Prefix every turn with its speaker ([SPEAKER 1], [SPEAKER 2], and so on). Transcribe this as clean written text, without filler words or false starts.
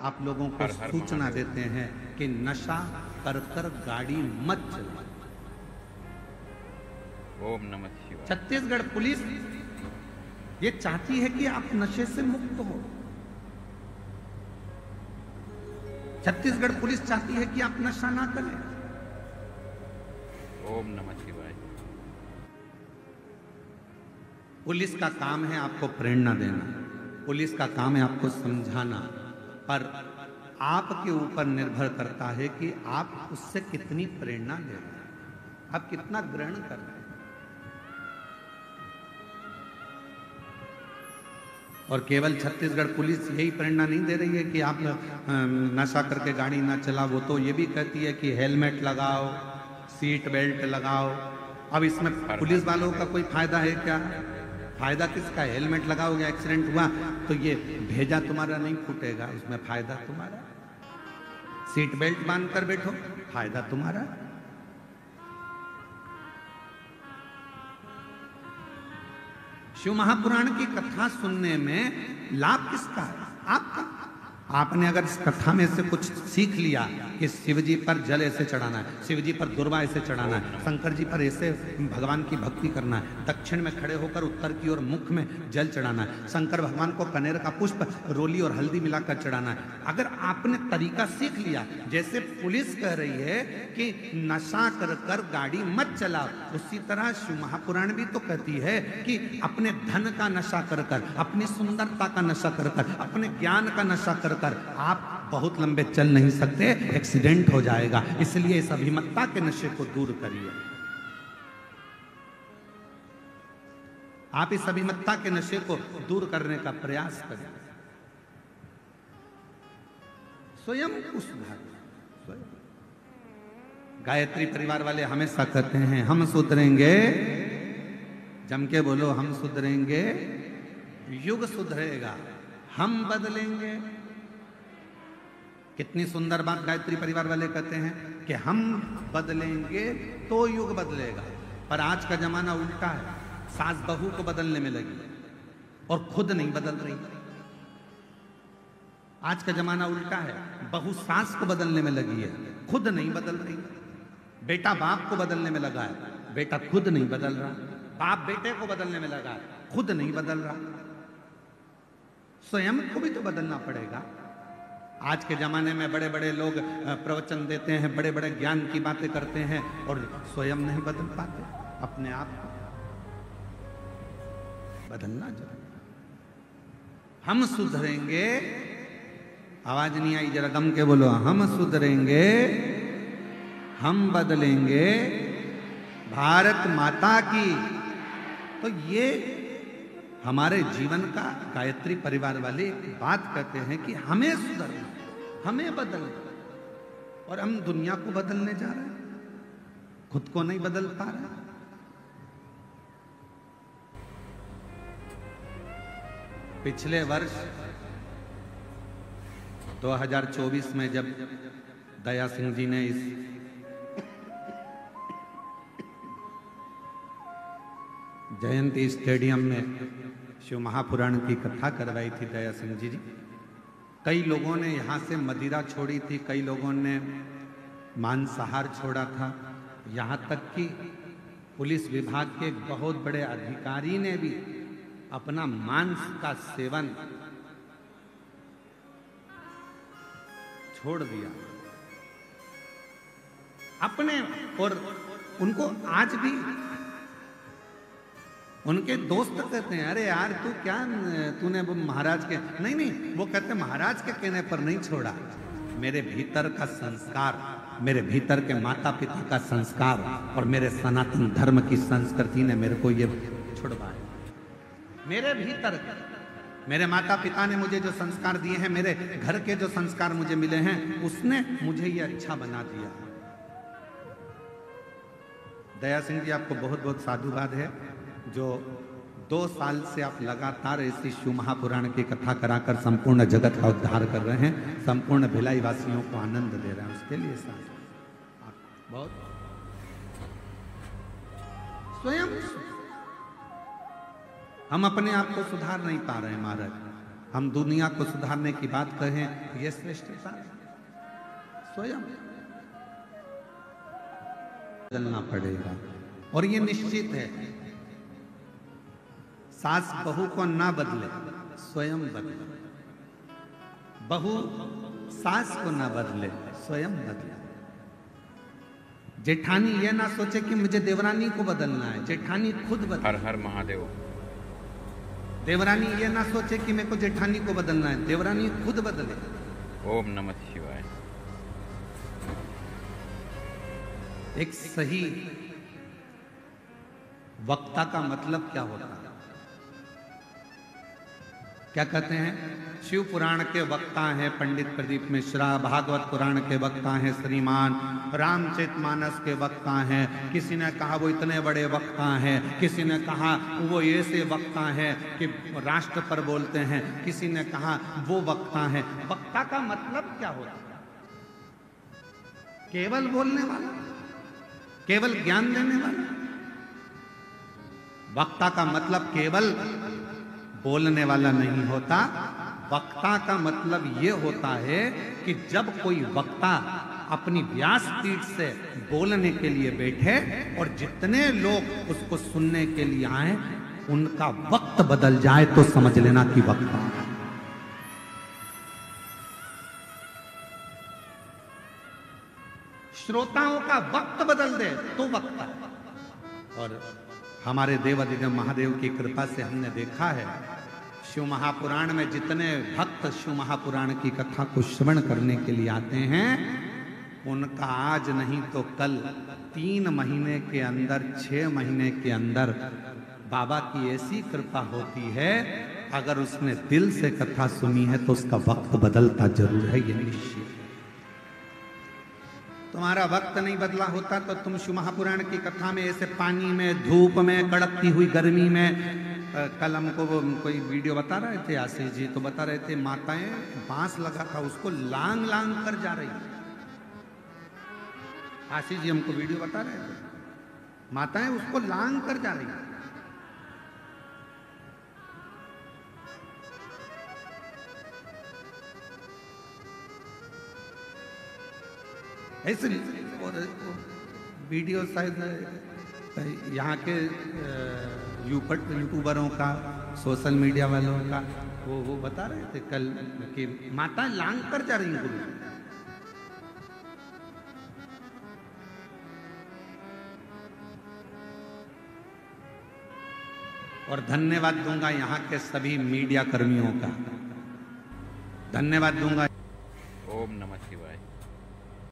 [SPEAKER 1] आप लोगों को सूचना देते हैं कि नशा कर कर गाड़ी मत चलाओ।
[SPEAKER 2] ओम नमः शिवाय।
[SPEAKER 1] छत्तीसगढ़ पुलिस ये चाहती है कि आप नशे से मुक्त हो। छत्तीसगढ़ पुलिस चाहती है कि आप नशा ना करें।
[SPEAKER 2] ओम नमः शिवाय।
[SPEAKER 1] पुलिस का काम है आपको प्रेरणा देना, पुलिस का काम है आपको समझाना, पर आपके ऊपर निर्भर करता है कि आप उससे कितनी प्रेरणा ले रहे हैं, आप कितना ग्रहण कर रहे हैं। और केवल छत्तीसगढ़ पुलिस यही प्रेरणा नहीं दे रही है कि आप नशा करके गाड़ी ना चलाओ, वो तो ये भी कहती है कि हेलमेट लगाओ, सीट बेल्ट लगाओ। अब इसमें पुलिस वालों का कोई फायदा है क्या? फायदा किसका? हेलमेट लगाओगे, एक्सीडेंट हुआ तो ये भेजा तुम्हारा नहीं फूटेगा, इसमें फायदा तुम्हारा। सीट बेल्ट बांध कर बैठो, फायदा तुम्हारा। शिव महापुराण की कथा सुनने में लाभ किसका है? आपका। आपने अगर इस कथा में से कुछ सीख लिया कि शिव जी पर जल ऐसे चढ़ाना है, शिव जी पर दुर्वा ऐसे चढ़ाना है, शंकर जी पर ऐसे भगवान की भक्ति करना है, दक्षिण में खड़े होकर उत्तर की ओर मुख में जल चढ़ाना है, शंकर भगवान को कनेर का पुष्प रोली और हल्दी मिलाकर चढ़ाना है, अगर आपने तरीका सीख लिया, जैसे पुलिस कह रही है कि नशा कर कर गाड़ी मत चलाओ, उसी तरह शिव महापुराण भी तो कहती है कि अपने धन का नशा कर कर, अपनी सुंदरता का नशा कर कर, अपने ज्ञान का नशा कर कर आप बहुत लंबे चल नहीं सकते, एक्सीडेंट हो जाएगा। इसलिए इस अभिमत्ता के नशे को दूर करिए। आप इस अभिमत्ता के नशे को दूर करने का प्रयास करें, स्वयं को सुधारें। गायत्री परिवार वाले हमेशा कहते हैं हम सुधरेंगे, जम के बोलो, हम सुधरेंगे, युग सुधरेगा, हम बदलेंगे। कितनी सुंदर बात गायत्री परिवार वाले कहते हैं कि हम बदलेंगे तो युग बदलेगा। पर आज का जमाना उल्टा है, सास बहू को बदलने में लगी और खुद नहीं बदल रही। आज का जमाना उल्टा है, बहू सास को बदलने में लगी है, खुद नहीं बदल रही। बेटा बाप को बदलने में लगा है, बेटा खुद नहीं बदल रहा। बाप बेटे को बदलने में लगा है, खुद नहीं बदल रहा। स्वयं को भी तो बदलना पड़ेगा। आज के जमाने में बड़े बड़े लोग प्रवचन देते हैं, बड़े बड़े ज्ञान की बातें करते हैं और स्वयं नहीं बदल पाते। अपने आप को बदलना जरूरी। हम सुधरेंगे, आवाज नहीं आई, जरा गम के बोलो, हम सुधरेंगे, हम बदलेंगे, भारत माता की। तो ये हमारे जीवन का गायत्री परिवार वाले एक बात कहते हैं कि हमें सुधरना, हमें बदलना, और हम दुनिया को बदलने जा रहे हैं, खुद को नहीं बदल पा रहे। पिछले वर्ष 2024 में जब दया सिंह जी ने इस जयंती स्टेडियम में शिव महापुराण की कथा करवाई थी दया सिंह जी, कई लोगों ने यहाँ से मदिरा छोड़ी थी, कई लोगों ने मांसाहार छोड़ा था, यहाँ तक कि पुलिस विभाग के एक बहुत बड़े अधिकारी ने भी अपना मांस का सेवन छोड़ दिया अपने। और उनको आज भी उनके दोस्त कहते हैं, अरे यार तू क्या, तूने वो महाराज के, नहीं, वो कहते महाराज के कहने पर नहीं छोड़ा, मेरे भीतर का संस्कार, मेरे भीतर के माता पिता का संस्कार और मेरे सनातन धर्म की संस्कृति ने मेरे को ये छुड़वाया। मेरे भीतर, मेरे माता पिता ने मुझे जो संस्कार दिए हैं, मेरे घर के जो संस्कार मुझे मिले हैं, उसने मुझे ये अच्छा बना दिया। दया सिंह जी, आपको बहुत बहुत साधुवाद है जो 2 साल से आप लगातार इसी शिव महापुराण की कथा कराकर संपूर्ण जगत का उद्धार कर रहे हैं, संपूर्ण भिलाई वासियों को आनंद दे रहे हैं, उसके लिए आप बहुत स्वयं हम अपने आप को सुधार नहीं पा रहे हैं महाराज। हम दुनिया को सुधारने की बात कहें, यह श्रेष्ठता स्वयं बदलना पड़ेगा। और ये निश्चित है, सास बहू को ना बदले, स्वयं बदले। बहू सास को ना बदले, स्वयं बदले। जेठानी ये ना सोचे कि मुझे देवरानी को बदलना है, जेठानी खुद बदले।
[SPEAKER 2] हर हर महादेव।
[SPEAKER 1] देवरानी ये ना सोचे कि मेरे को जेठानी को बदलना है, देवरानी खुद बदले।
[SPEAKER 2] ओम नमः शिवाय।
[SPEAKER 1] एक सही वक्ता का मतलब क्या होता है? क्या कहते हैं? शिव पुराण के वक्ता हैं पंडित प्रदीप मिश्रा, भागवत पुराण के वक्ता हैं श्रीमान, रामचरितमानस के वक्ता हैं। किसी ने कहा वो इतने बड़े वक्ता हैं, किसी ने कहा वो ऐसे वक्ता हैं कि राष्ट्र पर बोलते हैं, किसी ने कहा वो वक्ता हैं। वक्ता का मतलब क्या होता है? केवल बोलने वाला, केवल ज्ञान देने वाला। वक्ता का मतलब केवल बोलने वाला नहीं होता। वक्ता का मतलब ये होता है कि जब कोई वक्ता अपनी व्यासपीठ से बोलने के लिए बैठे और जितने लोग उसको सुनने के लिए आए, उनका वक्त बदल जाए तो समझ लेना कि वक्ता है। श्रोताओं का वक्त बदल दे तो वक्ता है। और हमारे देवाधिदेव महादेव की कृपा से हमने देखा है, शिव महापुराण में जितने भक्त शिव महापुराण की कथा को श्रवण करने के लिए आते हैं, उनका आज नहीं तो कल 3 महीने के अंदर, 6 महीने के अंदर बाबा की ऐसी कृपा होती है, अगर उसने दिल से कथा सुनी है तो उसका वक्त बदलता जरूर है, ये निश्चित। तुम्हारा वक्त नहीं बदला होता तो तुम शिव महापुराण की कथा में ऐसे पानी में, धूप में, कड़कती हुई गर्मी में, कल हमको वो कोई वीडियो बता रहे थे आशीष जी, तो बता रहे थे माताएं बांस लगा था उसको लांग लांग कर जा रही। आशीष जी हमको वीडियो बता रहे थे, माताएं उसको लांग कर जा रही। ऐसे और वीडियो शायद यहाँ के यूट्यूबरों का, सोशल मीडिया वालों का, वो बता रहे थे कल कि माता लांग कर जा रही गुरु। और धन्यवाद दूंगा यहाँ के सभी मीडिया कर्मियों का, धन्यवाद दूंगा।
[SPEAKER 2] ओम नमः शिवाय।